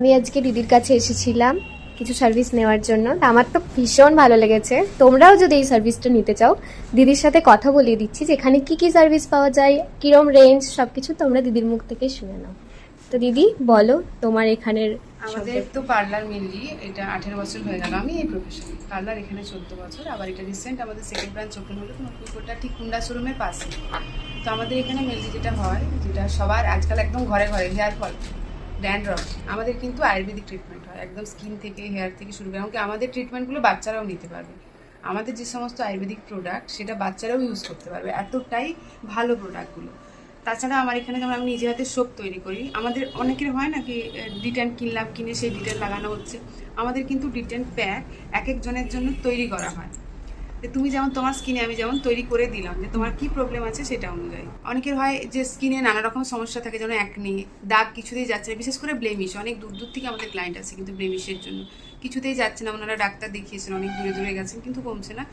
আমি আজকে দিদির কাছে এসেছিলাম কিছু সার্ভিস নেওয়ার জন্য। তা আমার তো ভীষণ ভালো লেগেছে। তোমরাও যদি এই সার্ভিসটা নিতে চাও, দিদির সাথে কথা বলিয়ে দিচ্ছি যে এখানে কি কি সার্ভিস পাওয়া যায়, কিরম রেঞ্জ, সবকিছু তোমরা দিদির মুখ থেকে শুনে নাও। তো দিদি বলো তোমার এখানের। আমাদের তো পার্লার মেনলি এটা 18 বছর হয়ে গেল। আমি এই প্রফেশনে পার্লার এখানে 14 বছর। আবার এটা রিসেন্ট আমাদের সেকেন্ড ব্রাঞ্চ ওপেন হলো কুইকোটা ঠিক হুন্ডা শোরুমের পাশে। তো আমাদের এখানে মেনলি যেটা হয়, যেটা সবার আজকাল একদম ঘরে ঘরে হেয়ার ফল, ড্যান্ড্রফ, আমাদের কিন্তু আয়ুর্বেদিক ট্রিটমেন্ট হয় একদম স্কিন থেকে হেয়ার থেকে শুরু করে। এমনকি আমাদের ট্রিটমেন্টগুলো বাচ্চারাও নিতে পারবে। আমাদের যে সমস্ত আয়ুর্বেদিক প্রোডাক্ট সেটা বাচ্চারাও ইউজ করতে পারবে, এতটাই ভালো প্রোডাক্টগুলো। তাছাড়া আমার এখানে যেমন আমি নিজে হাতে সোপ তৈরি করি। আমাদের অনেকের হয় না কি ডিটেন কিনলাম, কিনে সেই ডিটেন লাগানো হচ্ছে। আমাদের কিন্তু ডিটেন প্যাক এক একজনের জন্য তৈরি করা হয়। তুমি যেমন তোমার স্কিনে আমি যেমন তৈরি করে দিলাম যে তোমার কি প্রবলেম আছে সেটা অনুযায়ী। অনেকের হয় যে স্কিনে নানা রকম সমস্যা থাকে, যেন একনি দাগ কিছুতেই যাচ্ছে না, বিশেষ করে ব্লেমিশ। অনেক দূর দূর থেকে আমাদের ক্লায়েন্ট আছে কিন্তু ব্লেমিশের জন্য কিছুতেই যাচ্ছে না। ওনারা ডাক্তার দেখিয়েছেন, অনেক দূরে দূরে গেছেন কিন্তু কমছে না।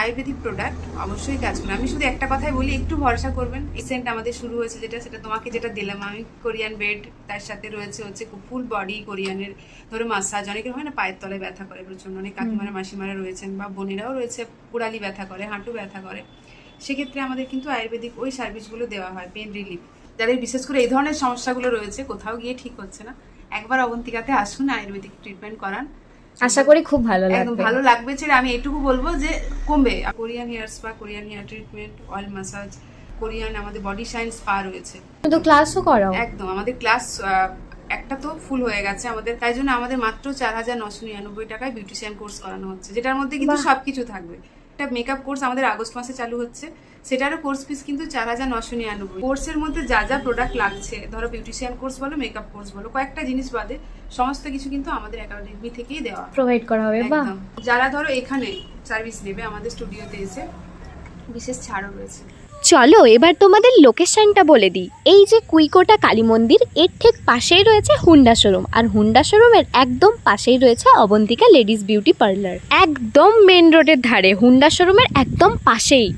আয়ুর্বেদিক প্রোডাক্ট অবশ্যই কাজ করে। আমি শুধু একটা কথাই বলি, একটু ভরসা করবেন। রিসেন্ট আমাদের শুরু হয়েছে সেটা তোমাকে যেটা দিলাম আমি, কোরিয়ান বেড, তার সাথে রয়েছে হচ্ছে ফুল বডি কোরিয়ানের ধরো মাসাজ। অনেকের হয় না পায়ের তলায় ব্যথা করে প্রচন্ড, অনেক কাকিমারা মাসিমারা রয়েছেন বা বোনেরাও রয়েছে, পুরালি ব্যথা করে, হাঁটু ব্যথা করে। সেক্ষেত্রে আমাদের কিন্তু আয়ুর্বেদিক ওই সার্ভিসগুলো দেওয়া হয়, পেন রিলিফ। যাদের বিশেষ করে এই ধরনের সমস্যাগুলো রয়েছে, কোথাও গিয়ে ঠিক হচ্ছে না, একবার অবন্তিকাতে আসুন, আয়ুর্বেদিক ট্রিটমেন্ট করান। আশা করি খুব ভালো লাগবে। একদম ভালো লাগবে। ছেড়ে আমি এটুকু বলবো যে কমবে। Korean hair spa, Korean hair treatment, oil massage, Korean আমাদের বডি শাইন স্পা রয়েছে। তো ক্লাসও করাও? একদম, আমাদের ক্লাস একটা তো ফুল হয়ে গেছে আমাদের, তাই জন্য আমাদের মাত্র 4,999 টাকায় বিউটিশিয়ান কোর্স করানো হচ্ছে, যেটার মধ্যে কিন্তু সবকিছু থাকবে। একটা মেকআপ কোর্স আমাদের আগস্ট মাসে চালু হচ্ছে, সেটারও কোর্স ফিস কিন্তু 4,999। কোর্সের মধ্যে যা যা প্রোডাক্ট লাগছে, ধরো বিউটিশিয়ান কোর্স বলো, মেকআপ কোর্স বলো, কয়েকটা জিনিস বাদে সমস্ত কিছু কিন্তু আমাদের একাডেমি থেকেই দেওয়া প্রোভাইড করা হবে। বাহ, একদম। যারা ধরো এখানে সার্ভিস নেবে আমাদের স্টুডিওতে এসে, বিশেষ ছাড়ও রয়েছে। চলো এবার তোমাদের লোকেশনটা বলে দিই। এই যে কুইকোটা কালী মন্দির, এর ঠিক পাশেই রয়েছে হুন্ডা শোরুম, আর হুন্ডা শোরুমের একদম পাশেই রয়েছে অবন্তিকা লেডিস বিউটি পার্লার। একদম মেন রোডের ধারে, হুন্ডা শোরুমের একদম পাশেই।